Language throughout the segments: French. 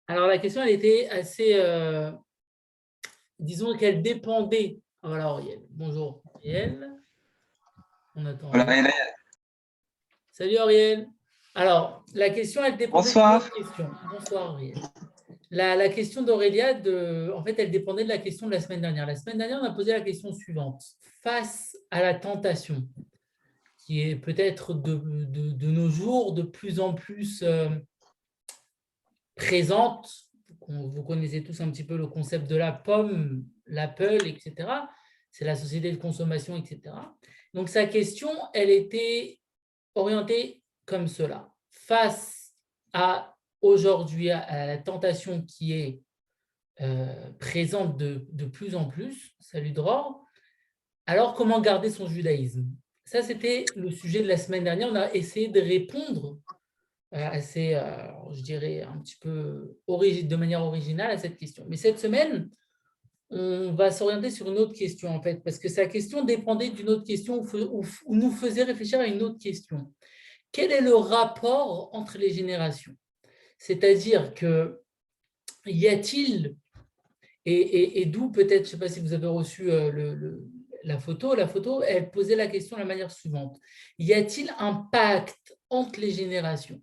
Alors, la question, elle était assez, disons qu'elle dépendait. Voilà, Auriel. Bonjour, Auriel. On attend Voilà, Auriel. et là, Salut, Auriel. Alors, la question, elle dépendait d'une autre bonsoir. question. Bonsoir, Auriel. La question d'Aurélia, en fait, elle dépendait de la question de la semaine dernière. La semaine dernière, on a posé la question suivante. Face à la tentation, qui est peut-être de nos jours de plus en plus présente, vous connaissez tous un petit peu le concept de la pomme, l'Apple, etc. C'est la société de consommation, etc. Donc, sa question, elle était orientée comme cela. Face à aujourd'hui, à la tentation qui est présente de plus en plus, salut Dror, alors comment garder son judaïsme? Ça, c'était le sujet de la semaine dernière. On a essayé de répondre assez, je dirais, un petit peu de manière originale à cette question. Mais cette semaine, on va s'orienter sur une autre question, en fait, parce que sa question dépendait d'une autre question ou nous faisait réfléchir à une autre question. Quel est le rapport entre les générations? C'est-à-dire que y a-t-il, et d'où peut-être, je ne sais pas si vous avez reçu la photo, elle posait la question de la manière suivante. Y a-t-il un pacte entre les générations?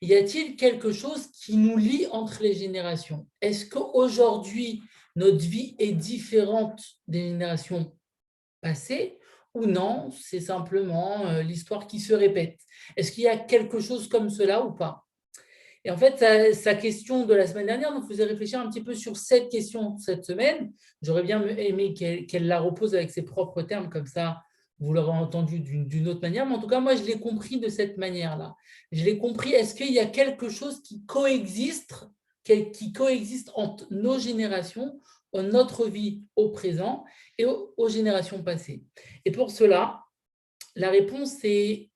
Y a-t-il quelque chose qui nous lie entre les générations? Est-ce qu'aujourd'hui, notre vie est différente des générations passées ou non? C'est simplement l'histoire qui se répète. Est-ce qu'il y a quelque chose comme cela ou pas? Et en fait, sa question de la semaine dernière nous faisait réfléchir un petit peu sur cette question cette semaine. J'aurais bien aimé qu'elle la repose avec ses propres termes, comme ça, vous l'aurez entendu d'une autre manière. Mais en tout cas, moi, je l'ai compris de cette manière-là. Je l'ai compris, est-ce qu'il y a quelque chose qui coexiste entre nos générations, notre vie au présent et aux générations passées? Et pour cela, la réponse est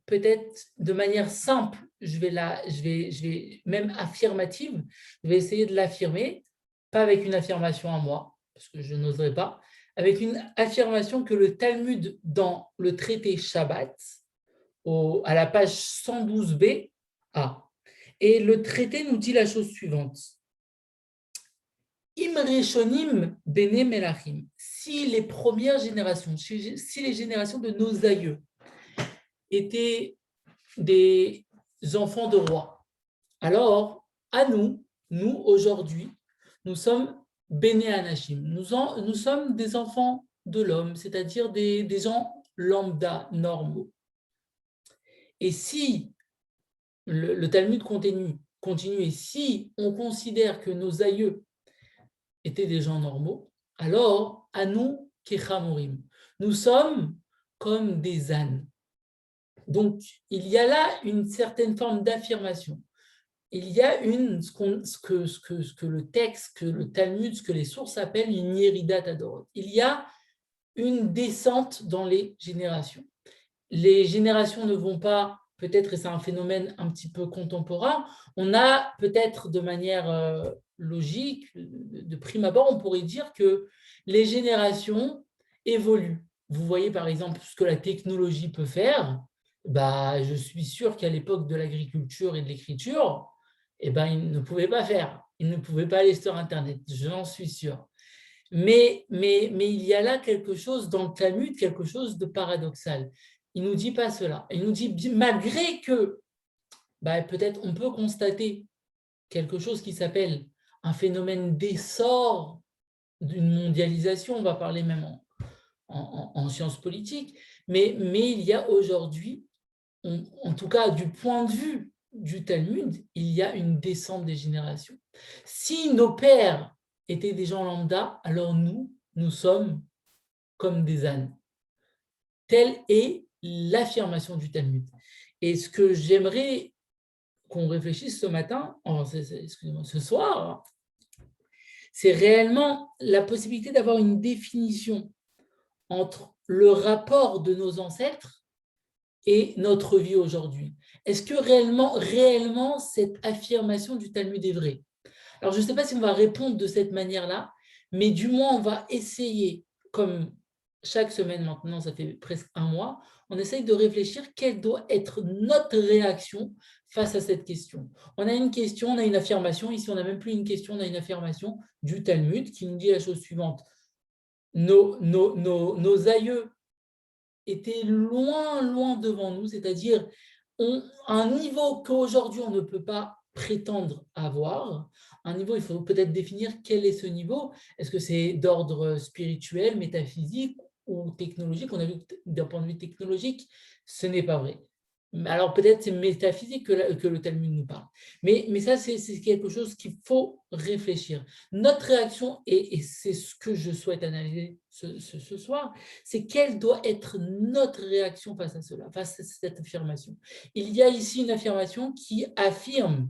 peut-être de manière simple, je vais même affirmative, je vais essayer de l'affirmer, pas avec une affirmation à moi, parce que je n'oserais pas, avec une affirmation que le Talmud dans le traité Shabbat, à la page 112b, a. Et le traité nous dit la chose suivante. Im Rishonim Bene Melachim, si les premières générations, si les générations de nos aïeux étaient des enfants de rois. Alors, à nous aujourd'hui, nous sommes Béné Anachim. Nous sommes des enfants de l'homme, c'est-à-dire des gens lambda, normaux. Et si le Talmud continue, et si on considère que nos aïeux étaient des gens normaux, alors, à nous, Kechamorim, nous sommes comme des ânes. Donc, il y a là une certaine forme d'affirmation. Il y a ce que le texte, que le Talmud, ce que les sources appellent une Yeridat Adorot. Il y a une descente dans les générations. Les générations ne vont pas, peut-être, et c'est un phénomène un petit peu contemporain, on a peut-être de manière logique, de prime abord, on pourrait dire que les générations évoluent. Vous voyez par exemple ce que la technologie peut faire. Bah, je suis sûr qu'à l'époque de l'agriculture et de l'écriture, eh ben, ils ne pouvaient pas faire. Ils ne pouvaient pas aller sur Internet, j'en suis sûr. Mais il y a là quelque chose dans le Talmud, quelque chose de paradoxal. Il ne nous dit pas cela. Il nous dit, malgré que bah, peut-être on peut constater quelque chose qui s'appelle un phénomène d'essor d'une mondialisation, on va parler même en sciences politiques, mais il y a aujourd'hui, en tout cas du point de vue du Talmud, il y a une descente des générations. Si nos pères étaient des gens lambda, alors nous sommes comme des ânes. Telle est l'affirmation du Talmud. Et ce que j'aimerais qu'on réfléchisse ce matin, excusez-moi, ce soir, c'est réellement la possibilité d'avoir une définition entre le rapport de nos ancêtres et notre vie aujourd'hui. Est-ce que réellement, cette affirmation du Talmud est vraie? Alors, je ne sais pas si on va répondre de cette manière-là, mais du moins, on va essayer, comme chaque semaine maintenant, ça fait presque un mois, on essaye de réfléchir quelle doit être notre réaction face à cette question. On a une question, on a une affirmation. Ici, on n'a même plus une question, on a une affirmation du Talmud qui nous dit la chose suivante. Nos aïeux étaient loin, loin devant nous, c'est-à-dire un niveau qu'aujourd'hui on ne peut pas prétendre avoir. Un niveau, il faut peut-être définir quel est ce niveau. Est-ce que c'est d'ordre spirituel, métaphysique ou technologique? On a vu que d'un point de vue technologique, ce n'est pas vrai. Alors peut-être c'est métaphysique que le Talmud nous parle. Mais ça, c'est quelque chose qu'il faut réfléchir. Notre réaction, et c'est ce que je souhaite analyser ce soir, c'est quelle doit être notre réaction face à cela, face à cette affirmation. Il y a ici une affirmation qui affirme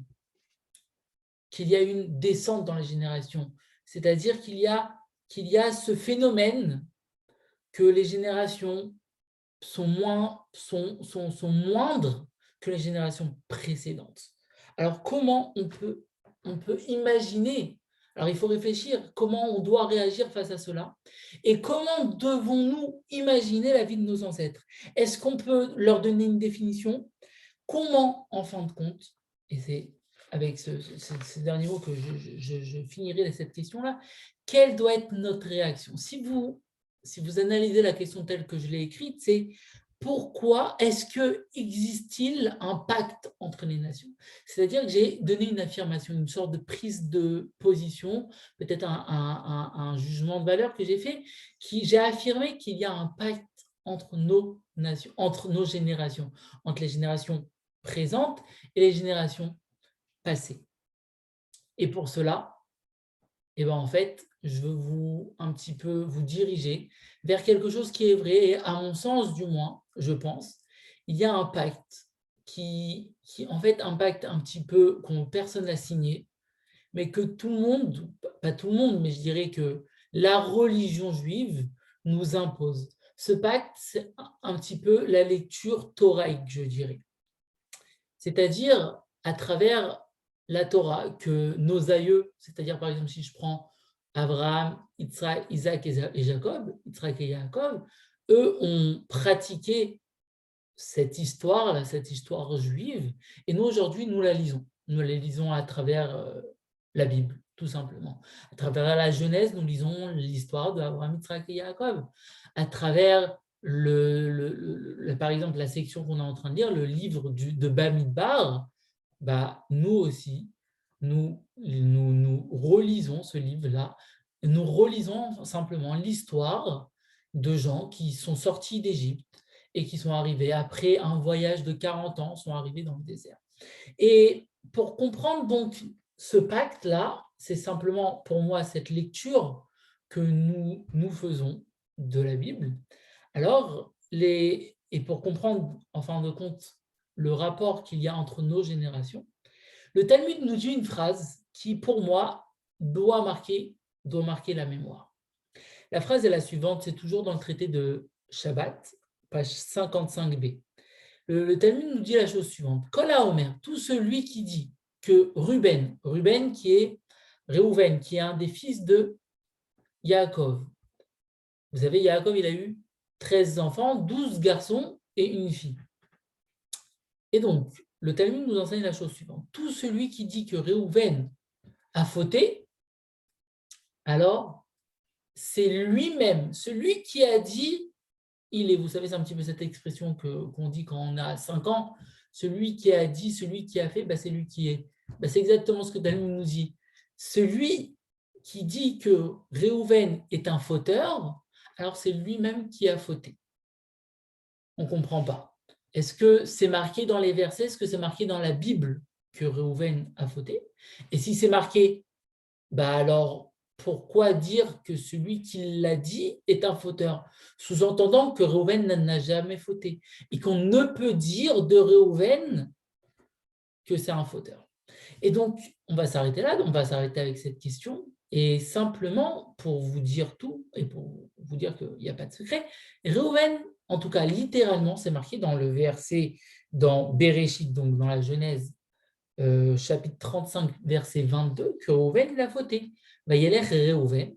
qu'il y a une descente dans les générations, c'est-à-dire qu'il y a ce phénomène que les générations sont moindres que les générations précédentes. Alors, comment on peut imaginer, alors il faut réfléchir, comment on doit réagir face à cela et comment devons-nous imaginer la vie de nos ancêtres? Est-ce qu'on peut leur donner une définition? Comment, en fin de compte, et c'est avec ce dernier mot que je finirai cette question-là, quelle doit être notre réaction? Si vous analysez la question telle que je l'ai écrite, c'est pourquoi est-ce que existe-t-il un pacte entre les nations? C'est-à-dire que j'ai donné une affirmation, une sorte de prise de position, peut-être un jugement de valeur que j'ai fait, j'ai affirmé qu'il y a un pacte entre nos nations, entre nos générations, entre les générations présentes et les générations passées. Et pour cela, en fait, je veux un petit peu vous diriger vers quelque chose qui est vrai, et à mon sens du moins, je pense, il y a un pacte qui en fait, un pacte un petit peu que personne n'a signé, mais que tout le monde, pas tout le monde, mais je dirais que la religion juive nous impose. Ce pacte, c'est un petit peu la lecture thoraïque, je dirais. C'est-à-dire à travers la Torah que nos aïeux, c'est-à-dire par exemple si je prends Abraham, Isaac et Jacob, Yitzhak et Jacob, eux ont pratiqué cette histoire juive, et nous aujourd'hui nous la lisons. Nous la lisons à travers la Bible, tout simplement. À travers la Genèse, nous lisons l'histoire d'Abraham, Yitzhak et Jacob. À travers par exemple, la section qu'on est en train de lire, le livre de Bamidbar, nous aussi, nous relisons ce livre-là, nous relisons simplement l'histoire de gens qui sont sortis d'Égypte et qui sont arrivés, après un voyage de 40 ans, sont arrivés dans le désert. Et pour comprendre donc ce pacte-là, c'est simplement pour moi cette lecture que nous faisons de la Bible. Alors, et pour comprendre en fin de compte le rapport qu'il y a entre nos générations, le Talmud nous dit une phrase qui, pour moi, doit marquer la mémoire. La phrase est la suivante, c'est toujours dans le traité de Shabbat, page 55b. Le Talmud nous dit la chose suivante. Kol haomer, tout celui qui dit que Ruben qui est Réhouven, qui est un des fils de Yaakov. Vous savez, Yaakov, il a eu 13 enfants, 12 garçons et une fille. Et donc, le Talmud nous enseigne la chose suivante. Tout celui qui dit que Réhouven a fauté, alors c'est lui-même, celui qui a dit, vous savez, c'est un petit peu cette expression qu'on dit quand on a 5 ans, celui qui a dit, celui qui a fait, c'est lui qui est. C'est exactement ce que Talmud nous dit. Celui qui dit que Réhouven est un fauteur, alors c'est lui-même qui a fauté. On ne comprend pas. Est-ce que c'est marqué dans les versets? Est-ce que c'est marqué dans la Bible que Réhouven a fauté? Et si c'est marqué, alors pourquoi dire que celui qui l'a dit est un fauteur? Sous-entendant que Réhouven n'a jamais fauté et qu'on ne peut dire de Réhouven que c'est un fauteur. Et donc, on va s'arrêter là, on va s'arrêter avec cette question. Et simplement, pour vous dire tout, et pour vous dire qu'il n'y a pas de secret, Réhouven, en tout cas littéralement, c'est marqué dans le verset, dans Béréchit, donc dans la Genèse, chapitre 35, verset 22, que Réhouven, il a fauté. Vayelech Réhouven,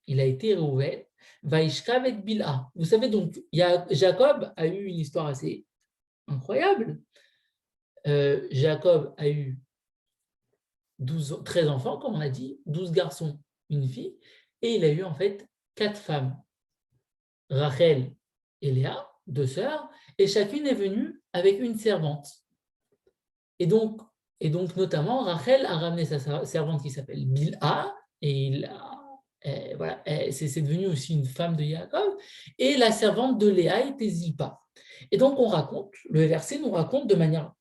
il a été Réhouven, Vaishkav et Bilha. Vous savez donc, Jacob a eu une histoire assez incroyable. Jacob a eu 13 enfants, comme on a dit, 12 garçons, une fille, et il a eu en fait 4 femmes, Rachel et Léa, 2 sœurs, et chacune est venue avec une servante. Et donc notamment, Rachel a ramené sa servante qui s'appelle Bilha, et voilà, c'est devenu aussi une femme de Jacob, et la servante de Léa était Zilpa. Et donc le verset nous raconte de manière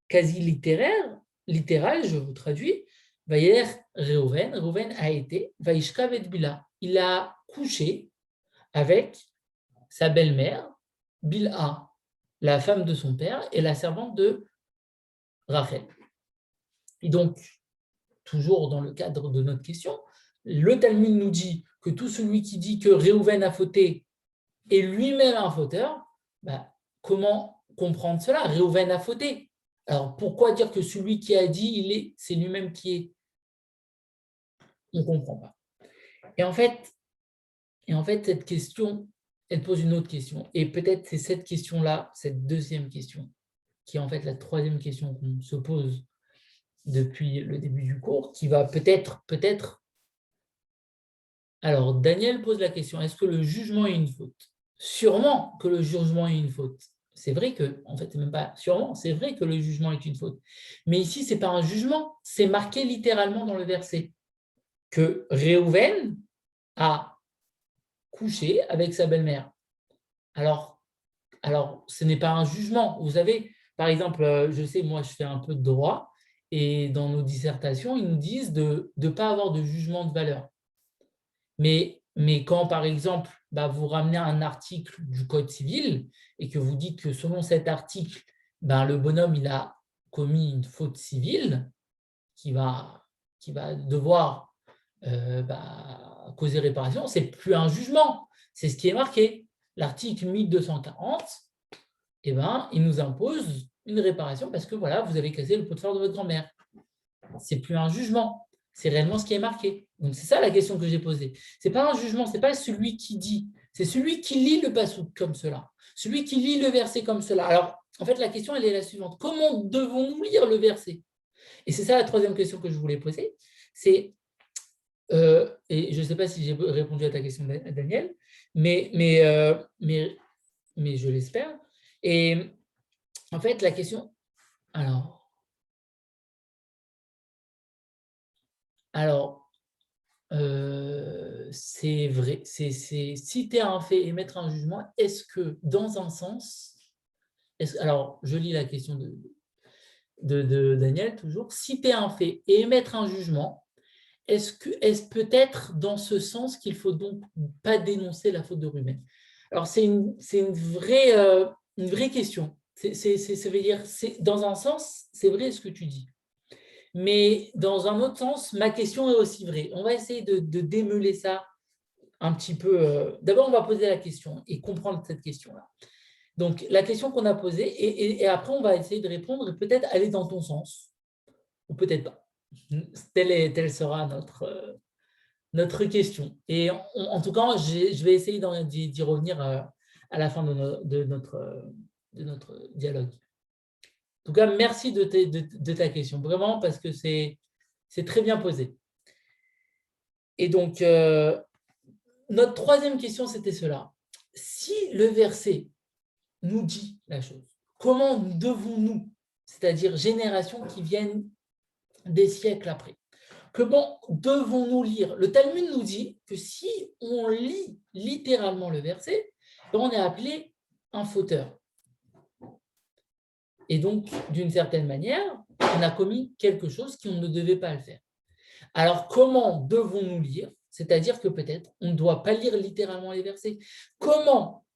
quasi littérale, je vous traduis, Vayer Reuven a été, Vaishkav et Bilha, il a couché avec sa belle-mère, Bilha, la femme de son père, et la servante de Rachel. Et donc, toujours dans le cadre de notre question, le Talmud nous dit que tout celui qui dit que Réhouven a fauté est lui-même un fauteur. Comment comprendre cela? Réhouven a fauté. Alors, pourquoi dire que celui qui a dit, c'est lui-même qui est? On ne comprend pas. Et en fait, cette question, elle pose une autre question. Et peut-être c'est cette question-là, cette deuxième question, qui est en fait la troisième question qu'on se pose depuis le début du cours, qui va peut-être... Alors, Daniel pose la question, est-ce que le jugement est une faute? Sûrement que le jugement est une faute. C'est vrai que, en fait, c'est même pas sûrement, c'est vrai que le jugement est une faute. Mais ici, ce n'est pas un jugement, c'est marqué littéralement dans le verset que Réhouven a couché avec sa belle-mère. Alors, ce n'est pas un jugement. Vous savez, par exemple, je sais, moi, je fais un peu de droit, et dans nos dissertations, ils nous disent de ne pas avoir de jugement de valeur. Mais quand, par exemple, vous ramenez un article du Code civil et que vous dites que selon cet article, le bonhomme il a commis une faute civile qui va devoir causer réparation, c'est plus un jugement, c'est ce qui est marqué. L'article 1240, il nous impose une réparation parce que voilà, vous avez cassé le pot de fleurs de votre grand-mère. C'est plus un jugement, c'est réellement ce qui est marqué. Donc c'est ça la question que j'ai posée. C'est pas un jugement, c'est pas celui qui dit, c'est celui qui lit le passouk comme cela, celui qui lit le verset comme cela. Alors en fait la question elle est la suivante, comment devons-nous lire le verset? Et c'est ça la troisième question que je voulais poser, c'est et je ne sais pas si j'ai répondu à ta question Daniel, mais je l'espère. Et en fait la question, alors c'est vrai, citer un fait et émettre un jugement, est-ce que dans un sens, alors je lis la question de Daniel toujours, citer un fait et émettre un jugement, est-ce peut-être dans ce sens qu'il ne faut donc pas dénoncer la faute de Ruben? Alors c'est une vraie question, ça veut dire, dans un sens, c'est vrai ce que tu dis. Mais dans un autre sens, ma question est aussi vraie. On va essayer de démêler ça un petit peu. D'abord, on va poser la question et comprendre cette question-là. Donc, la question qu'on a posée, et après, on va essayer de répondre et peut-être aller dans ton sens, ou peut-être pas. Telle sera notre question. Et en tout cas, je vais essayer d'y revenir à la fin de notre dialogue. En tout cas, merci de ta question, vraiment, parce que c'est très bien posé. Et donc, notre troisième question, c'était cela. Si le verset nous dit la chose, comment devons-nous, c'est-à-dire générations qui viennent des siècles après, comment devons-nous lire? Le Talmud nous dit que si on lit littéralement le verset, on est appelé un fauteur. Et donc, d'une certaine manière, on a commis quelque chose qu'on ne devait pas le faire. Alors, comment devons-nous lire? C'est-à-dire que peut-être on ne doit pas lire littéralement les versets. Comment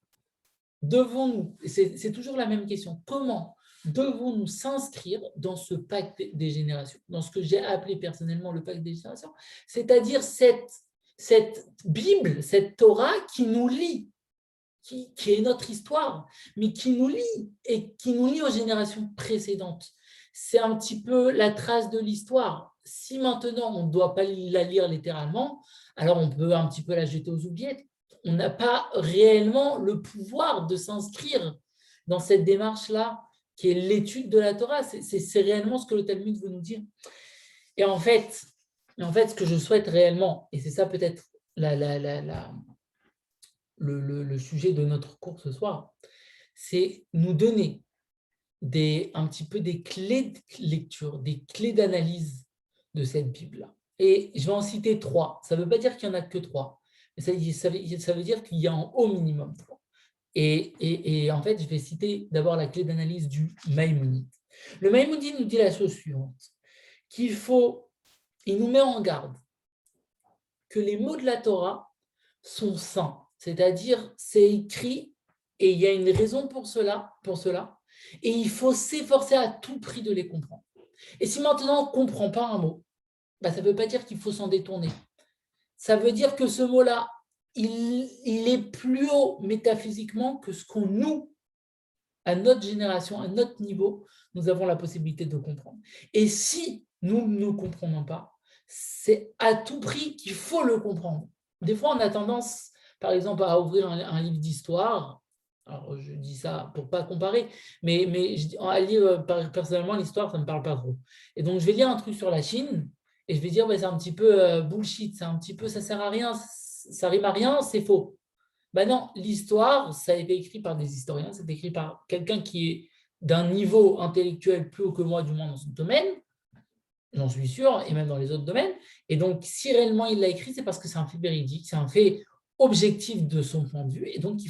devons-nous, c'est toujours la même question, comment devons-nous s'inscrire dans ce pacte des générations, dans ce que j'ai appelé personnellement le pacte des générations, c'est-à-dire cette Bible, cette Torah qui nous lie, qui est notre histoire, mais qui nous lie et qui nous lie aux générations précédentes. C'est un petit peu la trace de l'histoire. si maintenant on ne doit pas la lire littéralement, alors on peut un petit peu la jeter aux oubliettes. On n'a pas réellement le pouvoir de s'inscrire dans cette démarche-là, qui est l'étude de la Torah. C'est réellement ce que le Talmud veut nous dire. Et en fait, ce que je souhaite réellement, et c'est ça peut-être le sujet de notre cours ce soir, c'est nous donner un petit peu des clés de lecture, des clés d'analyse de cette Bible-là. Et je vais en citer 3. Ça ne veut pas dire qu'il n'y en a que 3, mais ça veut dire qu'il y a en au minimum 3. Et en fait, je vais citer d'abord la clé d'analyse du Maïmonide. Le Maïmonide nous dit la chose suivante, il nous met en garde que les mots de la Torah sont saints, c'est-à-dire c'est écrit et il y a une raison pour cela, et il faut s'efforcer à tout prix de les comprendre. Et si maintenant on ne comprend pas un mot, ça ne veut pas dire qu'il faut s'en détourner. Ça veut dire que ce mot-là, il est plus haut métaphysiquement que ce qu'on nous, à notre génération, à notre niveau, nous avons la possibilité de comprendre. Et si nous ne comprenons pas, c'est à tout prix qu'il faut le comprendre. Des fois, on a tendance, par exemple, à ouvrir un livre d'histoire. Alors, je dis ça pour ne pas comparer, mais à lire, personnellement, l'histoire, ça ne me parle pas trop. Et donc, je vais lire un truc sur la Chine et je vais dire, c'est un petit peu bullshit, c'est un petit peu, ça ne sert à rien, ça rime à rien, c'est faux. Ben non, l'histoire, ça a été écrit par des historiens, c'est écrit par quelqu'un qui est d'un niveau intellectuel plus haut que moi, du moins dans son domaine, j'en suis sûr, et même dans les autres domaines. Et donc, si réellement il l'a écrit, c'est parce que c'est un fait véridique, c'est un fait objectif de son point de vue, et donc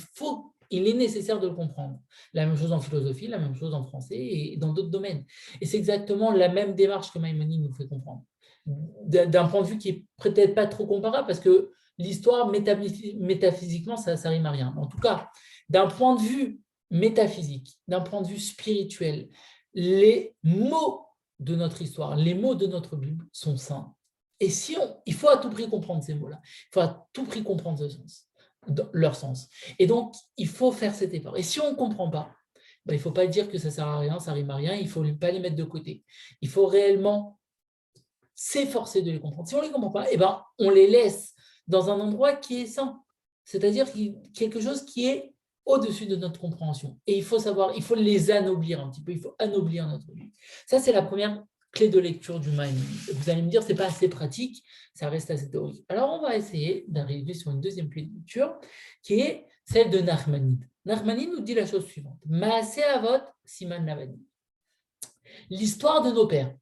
il est nécessaire de le comprendre. La même chose en philosophie, la même chose en français et dans d'autres domaines. Et c'est exactement la même démarche que Maïmonide nous fait comprendre. D'un point de vue qui est peut-être pas trop comparable, parce que l'histoire, métaphysiquement, ça rime à rien. En tout cas, d'un point de vue métaphysique, d'un point de vue spirituel, les mots de notre histoire, les mots de notre Bible sont saints. Et il faut à tout prix comprendre ces mots-là. Il faut à tout prix comprendre leur sens. Et donc, il faut faire cet effort. Et si on ne comprend pas, il ne faut pas dire que ça ne sert à rien, ça rime à rien, il ne faut pas les mettre de côté. Il faut réellement s'efforcer de les comprendre. Si on ne les comprend pas, on les laisse dans un endroit qui est sain, c'est-à-dire quelque chose qui est au-dessus de notre compréhension. Et il faut les anoblir un petit peu, il faut anoblir notre vie. Ça, c'est la première clé de lecture du Maïmonide. Vous allez me dire, ce n'est pas assez pratique, ça reste assez théorique. Alors, on va essayer d'arriver sur une deuxième clé de lecture, qui est celle de Nachmanide. Nachmanide nous dit la chose suivante. Maaseh Avot Siman Lavani. L'histoire de nos pères.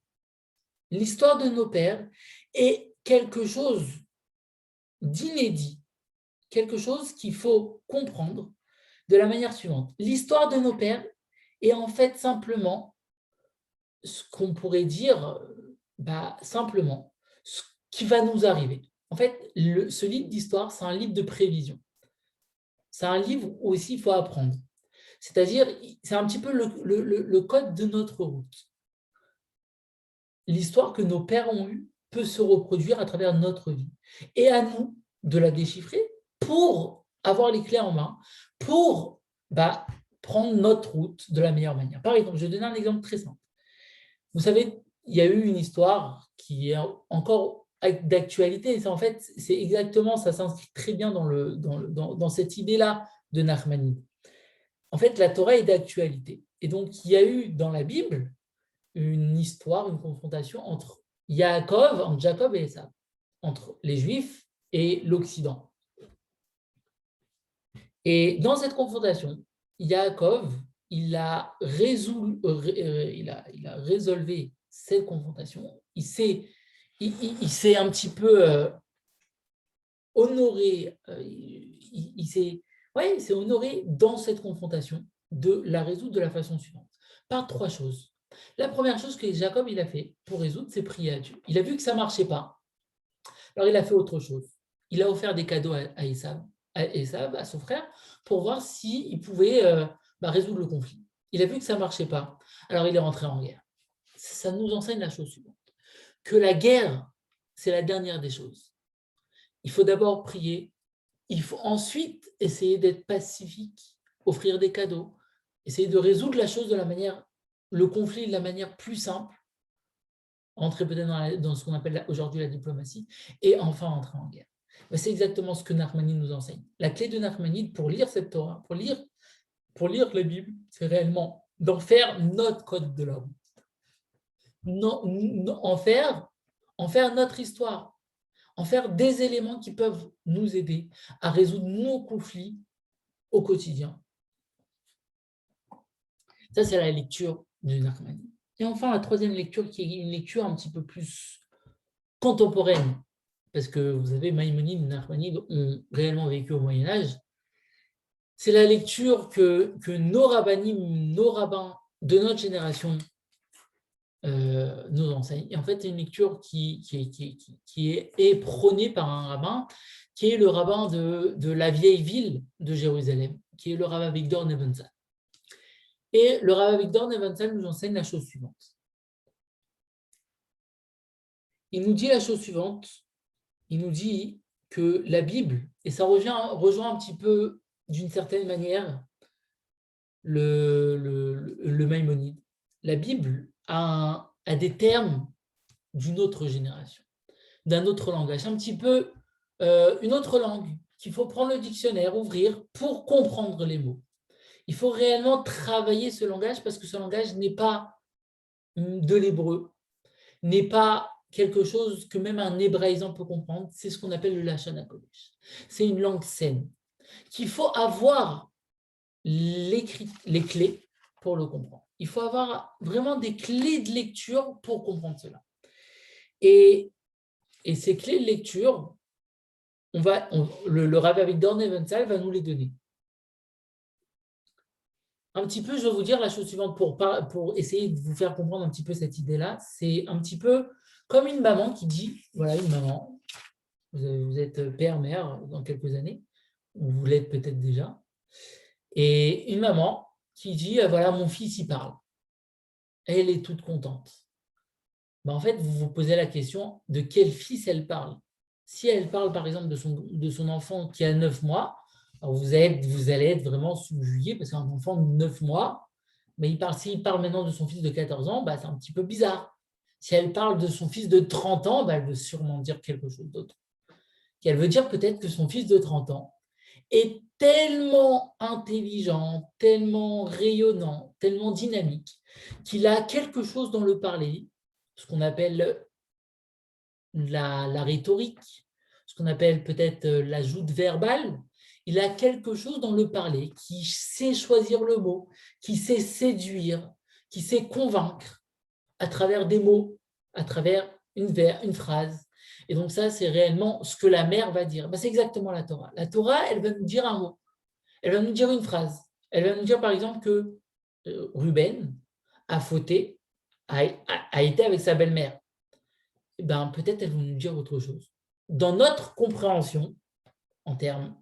L'histoire de nos pères est quelque chose d'inédit, quelque chose qu'il faut comprendre de la manière suivante. L'histoire de nos pères est en fait simplement ce qu'on pourrait dire, simplement, ce qui va nous arriver. En fait, ce livre d'histoire, c'est un livre de prévision. C'est un livre où aussi il faut apprendre. C'est-à-dire, c'est un petit peu le code de notre route. L'histoire que nos pères ont eue peut se reproduire à travers notre vie. Et à nous de la déchiffrer pour avoir les clés en main, pour prendre notre route de la meilleure manière. Par exemple, je vais donner un exemple très simple. Vous savez, il y a eu une histoire qui est encore d'actualité. En fait, c'est exactement, ça s'inscrit très bien dans cette idée-là de Nachmanide. En fait, la Torah est d'actualité. Et donc, il y a eu dans la Bible une histoire, une confrontation entre Jacob et Esav, entre les Juifs et l'Occident. Et dans cette confrontation, Yaakov, il a résolvé cette confrontation. Il s'est un petit peu honoré, il s'est honoré dans cette confrontation de la résoudre de la façon suivante, par 3 choses. La première chose que Jacob il a fait pour résoudre, c'est prier à Dieu. Il a vu que ça ne marchait pas, alors il a fait autre chose. Il a offert des cadeaux à Esav, à son frère, pour voir s'il pouvait résoudre le conflit. Il a vu que ça ne marchait pas, alors il est rentré en guerre. Ça nous enseigne la chose suivante, que la guerre, c'est la dernière des choses. Il faut d'abord prier, il faut ensuite essayer d'être pacifique, offrir des cadeaux, essayer de résoudre la chose le conflit de la manière plus simple, entrer peut-être dans ce qu'on appelle aujourd'hui la diplomatie, et enfin entrer en guerre. Mais c'est exactement ce que Nachmanides nous enseigne. La clé de Nachmanides pour lire cette Torah, pour lire la Bible, c'est réellement d'en faire notre code de l'homme. En faire notre histoire, en faire des éléments qui peuvent nous aider à résoudre nos conflits au quotidien. Ça, c'est la lecture de Nachmanides. Et enfin, la troisième lecture, qui est une lecture un petit peu plus contemporaine, parce que vous savez, Maïmonide et Nachmanides ont réellement vécu au Moyen-Âge. C'est la lecture que nos rabbinim, nos rabbins de notre génération nous enseignent. Et en fait, c'est une lecture qui est prônée par un rabbin, qui est le rabbin de la vieille ville de Jérusalem, qui est le rabbin Avigdor Nebenzahl. Et le rabbin Avigdor Nebenzahl nous enseigne la chose suivante. Il nous dit la chose suivante. Il nous dit que la Bible, et ça rejoint un petit peu d'une certaine manière le Maïmonide. La Bible a des termes d'une autre génération, d'un autre langage, un petit peu une autre langue qu'il faut prendre le dictionnaire, ouvrir pour comprendre les mots. Il faut réellement travailler ce langage parce que ce langage n'est pas de l'hébreu, n'est pas quelque chose que même un hébraïsant peut comprendre. C'est ce qu'on appelle le Lashon HaKodesh. C'est une langue saine qu'il faut avoir les clés pour le comprendre. Il faut avoir vraiment des clés de lecture pour comprendre cela. Et ces clés de lecture, le Rav Avigdor Nebenzahl va nous les donner. Un petit peu, je vais vous dire la chose suivante pour essayer de vous faire comprendre un petit peu cette idée-là. C'est un petit peu comme une maman qui dit, voilà, une maman, vous êtes père, mère dans quelques années, ou vous l'êtes peut-être déjà, et une maman qui dit, voilà, mon fils, il parle. Elle est toute contente. Ben, en fait, vous vous posez la question de quel fils elle parle. Si elle parle, par exemple, de son enfant qui a 9 mois, alors vous allez être vraiment subjugué parce qu'un enfant de 9 mois, mais s'il parle maintenant de son fils de 14 ans, ben, c'est un petit peu bizarre. Si elle parle de son fils de 30 ans, ben, elle veut sûrement dire quelque chose d'autre. Elle veut dire peut-être que son fils de 30 ans est tellement intelligent, tellement rayonnant, tellement dynamique, qu'il a quelque chose dans le parler, ce qu'on appelle la rhétorique, ce qu'on appelle peut-être la joute verbale. Il a quelque chose dans le parler qui sait choisir le mot, qui sait séduire, qui sait convaincre à travers des mots, à travers une phrase. Et donc ça, c'est réellement ce que la mère va dire. Ben, c'est exactement la Torah. La Torah, elle va nous dire un mot. Elle va nous dire une phrase. Elle va nous dire, par exemple, que Ruben a fauté, a été avec sa belle-mère. Ben, peut-être elle va nous dire autre chose. Dans notre compréhension, en termes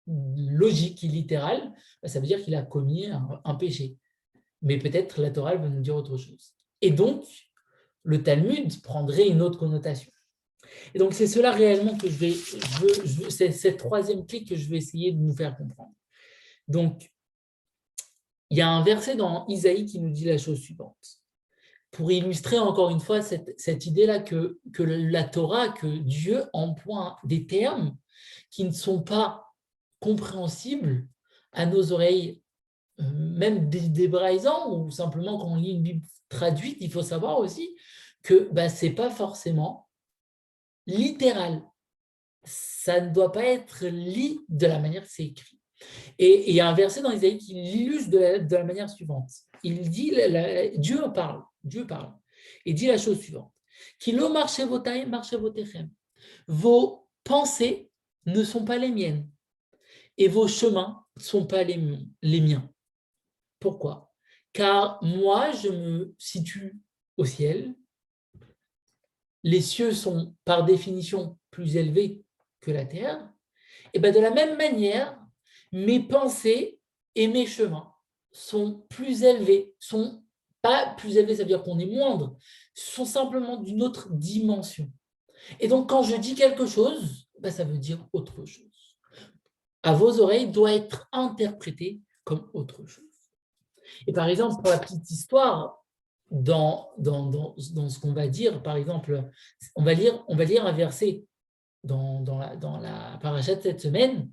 logiques et littérales, ben, ça veut dire qu'il a commis un péché. Mais peut-être la Torah va nous dire autre chose. Et donc, le Talmud prendrait une autre connotation. Et donc, c'est cela réellement que c'est cette troisième clé que je vais essayer de nous faire comprendre. Donc, il y a un verset dans Isaïe qui nous dit la chose suivante. Pour illustrer encore une fois cette idée-là que la Torah, que Dieu emploie des termes qui ne sont pas compréhensibles à nos oreilles, même des braisants, ou simplement quand on lit une Bible traduite, il faut savoir aussi que ce n'est pas forcément littéral. Ça ne doit pas être lu de la manière que c'est écrit. Et il y a un verset dans Isaïe qui l'illustre de la manière suivante. Il dit, Dieu parle, et dit la chose suivante. Kilo marchevotai marchevotechem. Vos pensées ne sont pas les miennes, et vos chemins ne sont pas les miens. Pourquoi ? Car moi, je me situe au ciel. Les cieux sont par définition plus élevés que la terre. Et bien de la même manière, mes pensées et mes chemins sont plus élevés, sont pas plus élevés, ça veut dire qu'on est moindre, sont simplement d'une autre dimension. Et donc quand je dis quelque chose, ça veut dire autre chose. À vos oreilles doit être interprété comme autre chose. Et par exemple, pour la petite histoire, dans ce qu'on va dire. Par exemple, on va lire un verset dans la paracha de cette semaine,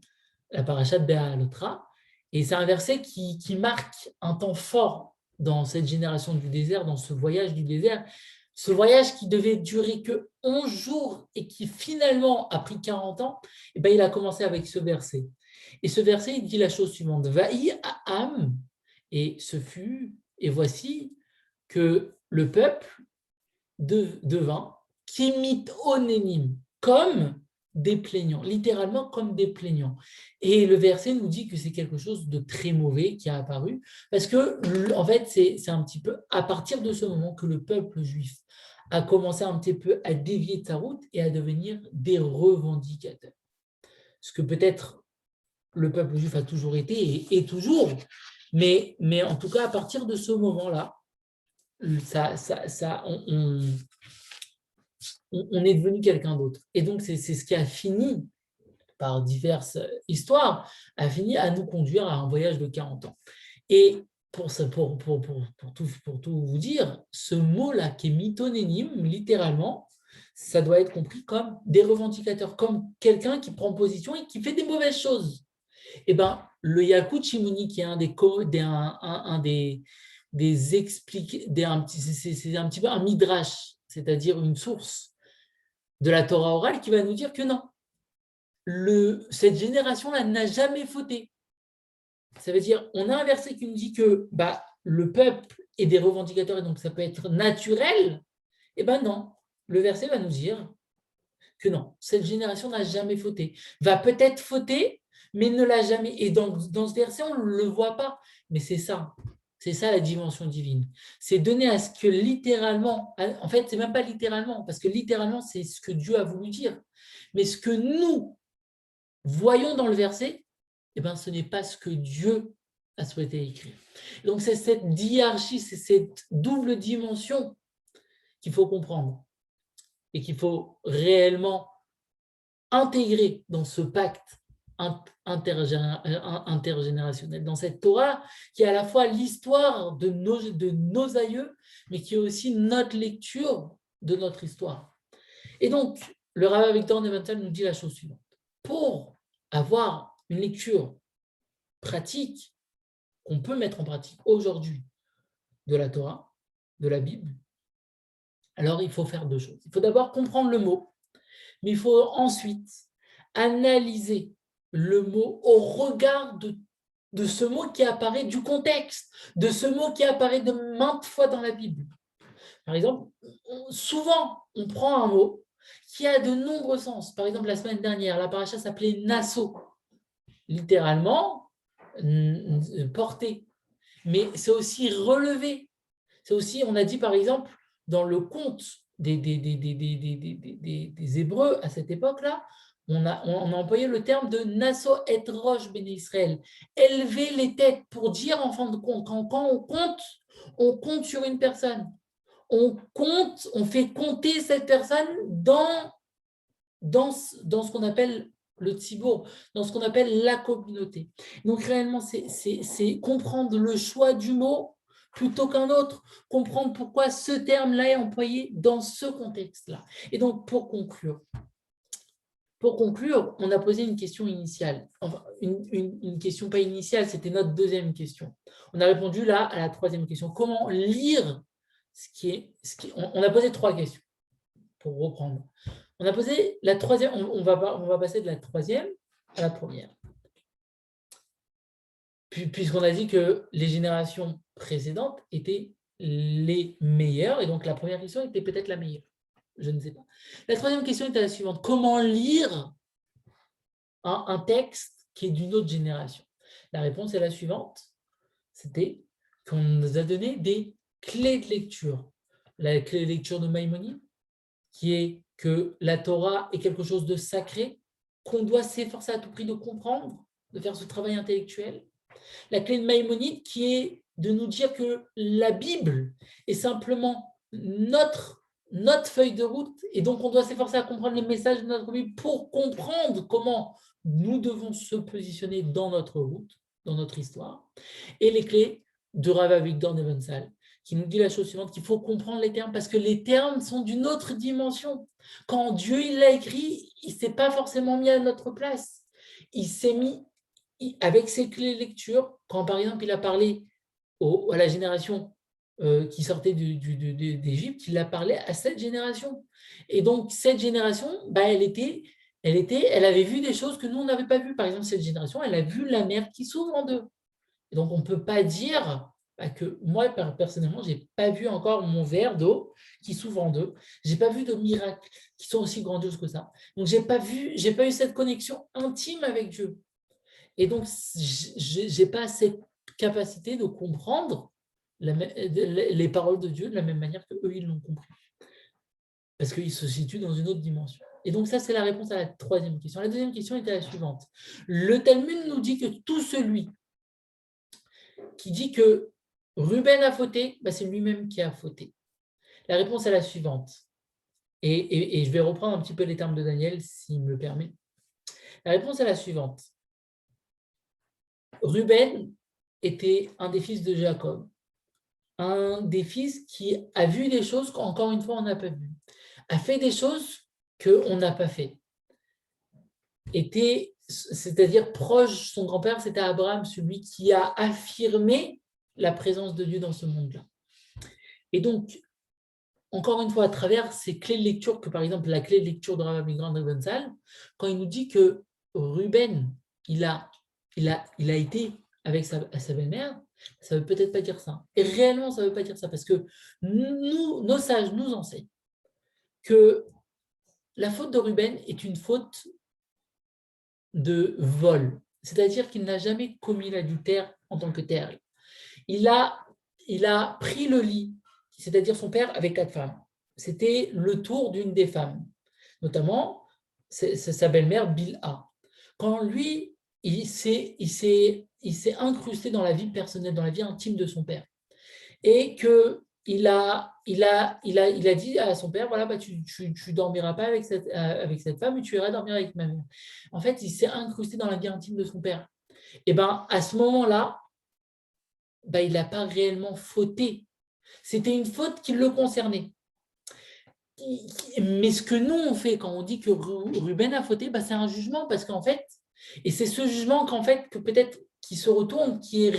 la paracha de Béalotra, et c'est un verset qui marque un temps fort dans cette génération du désert, dans ce voyage du désert, ce voyage qui devait durer que 11 jours et qui finalement a pris 40 ans, et ben, il a commencé avec ce verset. Et ce verset, il dit la chose suivante, Vaï Ha'am, et ce fut, et voici que le peuple devint Kimit Onenim, comme des plaignants, littéralement comme des plaignants. Et le verset nous dit que c'est quelque chose de très mauvais qui a apparu, parce que, en fait, c'est un petit peu à partir de ce moment que le peuple juif a commencé un petit peu à dévier de sa route et à devenir des revendicateurs. Ce que peut-être le peuple juif a toujours été et toujours, mais en tout cas, à partir de ce moment-là, on est devenu quelqu'un d'autre. Et donc, c'est ce qui a fini, par diverses histoires, a fini à nous conduire à un voyage de 40 ans. Et pour tout vous dire, ce mot-là qui est mythonénime, littéralement, ça doit être compris comme des revendicateurs, comme quelqu'un qui prend position et qui fait des mauvaises choses. Et bien, le Yalkut Shimoni, qui est un des expliqués, c'est un petit peu un midrash, c'est-à-dire une source de la Torah orale qui va nous dire que non, cette génération-là n'a jamais fauté. Ça veut dire, on a un verset qui nous dit que le peuple est des revendicateurs et donc ça peut être naturel. Eh bien non, le verset va nous dire que non, cette génération n'a jamais fauté. Va peut-être fauter, mais ne l'a jamais. Et dans ce verset, on ne le voit pas. Mais c'est ça la dimension divine. C'est donner à ce que littéralement, en fait, c'est même pas littéralement, parce que littéralement, c'est ce que Dieu a voulu dire. Mais ce que nous voyons dans le verset, eh ben, ce n'est pas ce que Dieu a souhaité écrire. Donc, c'est cette diarchie, c'est cette double dimension qu'il faut comprendre et qu'il faut réellement intégrer dans ce pacte intergénérationnel, dans cette Torah qui est à la fois l'histoire de nos aïeux, mais qui est aussi notre lecture de notre histoire. Et donc, le Rav Victor Nebenzahl nous dit la chose suivante. Pour avoir une lecture pratique qu'on peut mettre en pratique aujourd'hui de la Torah, de la Bible, alors il faut faire deux choses. Il faut d'abord comprendre le mot, mais il faut ensuite analyser le mot au regard de ce mot qui apparaît du contexte, de ce mot qui apparaît de maintes fois dans la Bible. Par exemple, souvent, on prend un mot qui a de nombreux sens. Par exemple, la semaine dernière, la paracha s'appelait Nasso, littéralement porter. Mais c'est aussi relever. C'est aussi, on a dit par exemple, dans le conte des Hébreux à cette époque-là, on a employé le terme de Nasso et Rosh Béné Israël, élever les têtes pour dire en fin de compte, quand on compte sur une personne. On fait compter cette personne dans ce qu'on appelle le tzibour, dans ce qu'on appelle la communauté. Donc réellement, c'est comprendre le choix du mot plutôt qu'un autre, comprendre pourquoi ce terme-là est employé dans ce contexte-là. Et donc, pour conclure, on a posé une question initiale, enfin, une question pas initiale, c'était notre deuxième question. On a répondu là à la troisième question. Comment lire on a posé trois questions, pour reprendre. On a posé la troisième, on va passer de la troisième à la première. Puisqu'on a dit que les générations précédentes étaient les meilleures, et donc la première question était peut-être la meilleure. Je ne sais pas. La troisième question était la suivante. Comment lire un texte qui est d'une autre génération? La réponse est la suivante. C'était qu'on nous a donné des clés de lecture. La clé de lecture de Maïmonide, qui est que la Torah est quelque chose de sacré, qu'on doit s'efforcer à tout prix de comprendre, de faire ce travail intellectuel. La clé de Maïmonide, qui est de nous dire que la Bible est simplement notre feuille de route, et donc on doit s'efforcer à comprendre les messages de notre Bible pour comprendre comment nous devons se positionner dans notre route, dans notre histoire. Et les clés de Rav Avigdor Nebenzahl, qui nous dit la chose suivante, qu'il faut comprendre les termes, parce que les termes sont d'une autre dimension. Quand Dieu il l'a écrit, il ne s'est pas forcément mis à notre place. Il s'est mis avec ses clés de lecture, quand par exemple il a parlé à la génération qui sortait d'Égypte, il a parlé à cette génération. Et donc cette génération, bah, elle avait vu des choses que nous, on n'avait pas vues. Par exemple, cette génération, elle a vu la mer qui s'ouvre en deux. Et donc, on ne peut pas dire que moi, personnellement, je n'ai pas vu encore mon verre d'eau qui s'ouvre en deux. Je n'ai pas vu de miracles qui sont aussi grandioses que ça. Donc, je n'ai pas eu cette connexion intime avec Dieu. Et donc, je n'ai pas cette capacité de comprendre les paroles de Dieu de la même manière qu'eux, ils l'ont compris. Parce qu'ils se situent dans une autre dimension. Et donc, ça, c'est la réponse à la troisième question. La deuxième question était la suivante. Le Talmud nous dit que tout celui qui dit que Ruben a fauté, bah c'est lui-même qui a fauté. La réponse est la suivante. Et je vais reprendre un petit peu les termes de Daniel, s'il me le permet. La réponse est la suivante. Ruben était un des fils de Jacob, un des fils qui a vu des choses qu'encore une fois on n'a pas vues, a fait des choses qu'on n'a pas fait. C'est-à-dire proche, son grand-père, c'était Abraham, celui qui a affirmé la présence de Dieu dans ce monde-là. Et donc, encore une fois, à travers ces clés de lecture, que par exemple la clé de lecture de Rav Migrand de Gonzal, quand il nous dit que Ruben, il a été avec sa belle-mère, ça ne veut peut-être pas dire ça. Et réellement, ça ne veut pas dire ça, parce que nos sages nous enseignent que la faute de Ruben est une faute de vol, c'est-à-dire qu'il n'a jamais commis l'adultère en tant que tel. Il a pris le lit, c'est-à-dire son père avec 4 femmes. C'était le tour d'une des femmes, notamment c'est sa belle-mère Bilha. Quand lui, il s'est incrusté dans la vie personnelle, dans la vie intime de son père, et que il a dit à son père, voilà, bah, tu dormiras pas avec cette femme, mais tu iras dormir avec ma mère. En fait, il s'est incrusté dans la vie intime de son père. Et ben à ce moment-là, bah, il n'a pas réellement fauté. C'était une faute qui le concernait. Mais ce que nous, on fait quand on dit que Ruben a fauté, bah, c'est un jugement parce qu'en fait, et c'est ce jugement qu'en fait, que peut-être qui se retourne, qui est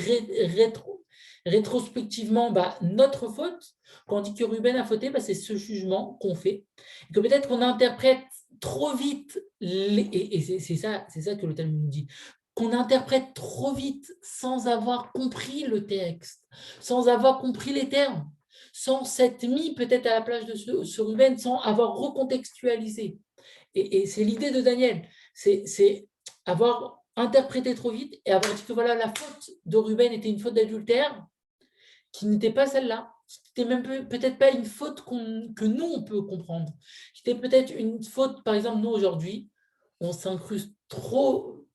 rétrospectivement bah, notre faute. Quand on dit que Ruben a fauté, bah, c'est ce jugement qu'on fait. Et que peut-être qu'on interprète trop vite, et c'est ça que le Talmud nous dit, qu'on interprète trop vite sans avoir compris le texte, sans avoir compris les termes, sans s'être mis peut-être à la place de ce Ruben, sans avoir recontextualisé. Et c'est l'idée de Daniel, c'est avoir interprété trop vite et avoir dit que voilà, la faute de Ruben était une faute d'adultère, qui n'était pas celle-là, qui n'était même peut-être pas une faute que nous, on peut comprendre, qui était peut-être une faute, par exemple, nous, aujourd'hui, on s'incruste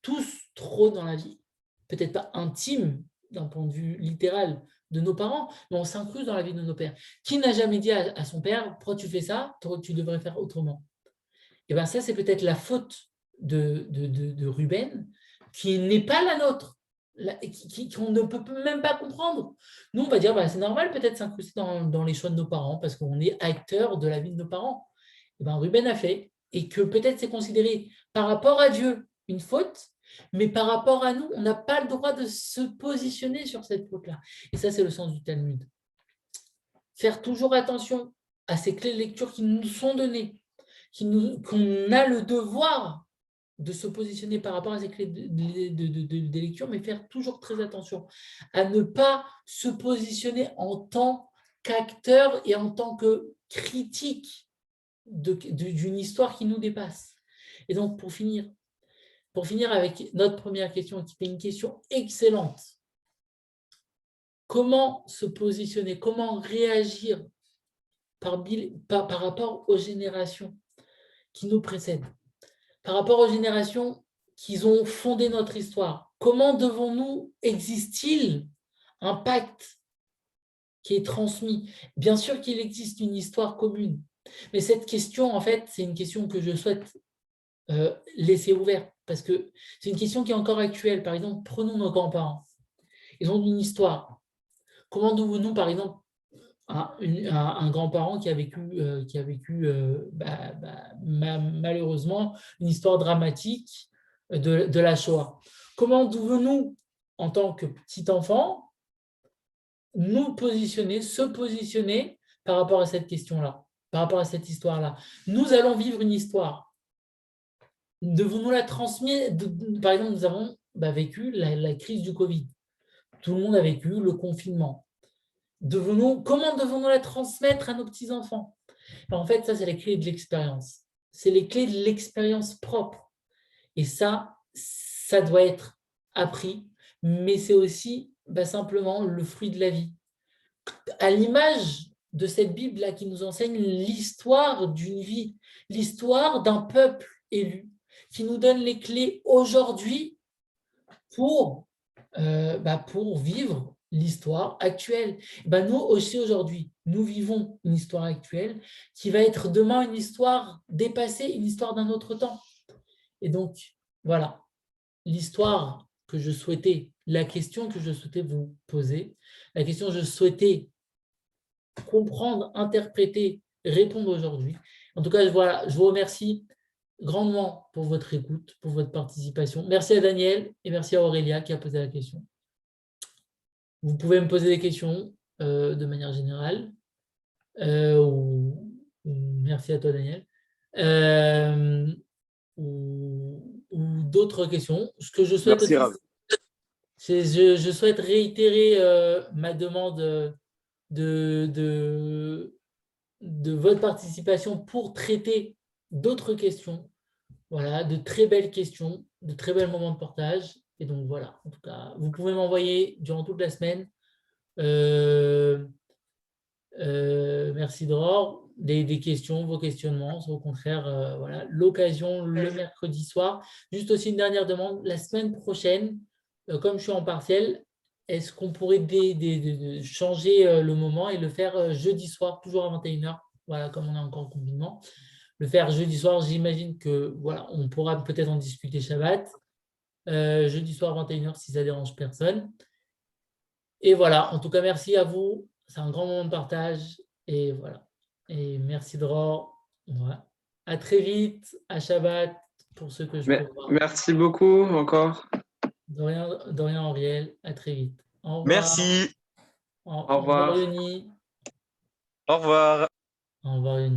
tous trop dans la vie, peut-être pas intime d'un point de vue littéral de nos parents, mais on s'incruste dans la vie de nos pères. Qui n'a jamais dit à son père, pourquoi tu fais ça, tu devrais faire autrement? Et bien ça, c'est peut-être la faute de Ruben, qui n'est pas la nôtre, qu'on ne peut même pas comprendre. Nous, on va dire, bah, c'est normal peut-être s'incruster dans les choix de nos parents, parce qu'on est acteur de la vie de nos parents. Et ben, Ruben a fait, et que peut-être c'est considéré par rapport à Dieu une faute, mais par rapport à nous, on n'a pas le droit de se positionner sur cette faute-là. Et ça, c'est le sens du Talmud. Faire toujours attention à ces clés de lecture qui nous sont données, qu'on a le devoir de se positionner par rapport à ces clés de lecture, mais faire toujours très attention à ne pas se positionner en tant qu'acteur et en tant que critique d'une histoire qui nous dépasse. Et donc, pour finir avec notre première question, qui était une question excellente, comment se positionner, comment réagir par rapport aux générations qui nous précèdent, par rapport aux générations qui ont fondé notre histoire. Comment devons-nous, existe-t-il un pacte qui est transmis? Bien sûr qu'il existe une histoire commune, mais cette question, en fait, c'est une question que je souhaite laisser ouverte, parce que c'est une question qui est encore actuelle. Par exemple, prenons nos grands-parents. Ils ont une histoire. Comment devons-nous, par exemple, un grand-parent qui a vécu, malheureusement une histoire dramatique de la Shoah. Comment devons-nous, en tant que petit enfant, se positionner par rapport à cette question-là, par rapport à cette histoire-là? Nous allons vivre une histoire. Devons-nous la transmettre? Par exemple, nous avons vécu la crise du Covid. Tout le monde a vécu le confinement. Comment devons-nous la transmettre à nos petits-enfants? En fait, ça, c'est les clés de l'expérience. C'est les clés de l'expérience propre. Et ça doit être appris, mais c'est aussi simplement le fruit de la vie. À l'image de cette Bible-là qui nous enseigne l'histoire d'une vie, l'histoire d'un peuple élu, qui nous donne les clés aujourd'hui pour vivre l'histoire actuelle. Nous aussi aujourd'hui, nous vivons une histoire actuelle qui va être demain une histoire dépassée, une histoire d'un autre temps. Et donc, voilà, l'histoire que je souhaitais, la question que je souhaitais vous poser, la question que je souhaitais comprendre, interpréter, répondre aujourd'hui. En tout cas, voilà, je vous remercie grandement pour votre écoute, pour votre participation. Merci à Daniel et merci à Aurélia qui a posé la question. Vous pouvez me poser des questions de manière générale. Merci à toi, Daniel. Ou d'autres questions. Ce que je souhaite Merci, aussi, Rav. je souhaite réitérer ma demande de votre participation pour traiter d'autres questions. Voilà, de très belles questions, de très belles moments de partage. Et donc voilà, en tout cas, vous pouvez m'envoyer durant toute la semaine. Merci Dror, des questions, vos questionnements. Au contraire, voilà, l'occasion le mercredi soir. Juste aussi une dernière demande. La semaine prochaine, comme je suis en partiel, est-ce qu'on pourrait changer le moment et le faire jeudi soir, toujours à 21h, voilà, comme on est encore en confinement. Le faire jeudi soir, j'imagine que voilà, on pourra peut-être en discuter Shabbat. Jeudi soir 21h si ça dérange personne. Et voilà, en tout cas, merci à vous. C'est un grand moment de partage. Et voilà. Et merci Dror. Ouais. À très vite, à Shabbat, pour ceux que je peux voir. Merci beaucoup encore. De rien, Auriel. À très vite. Au revoir. Merci. Au Au revoir. revoir, Yoni. Au revoir. Au revoir, Yoni.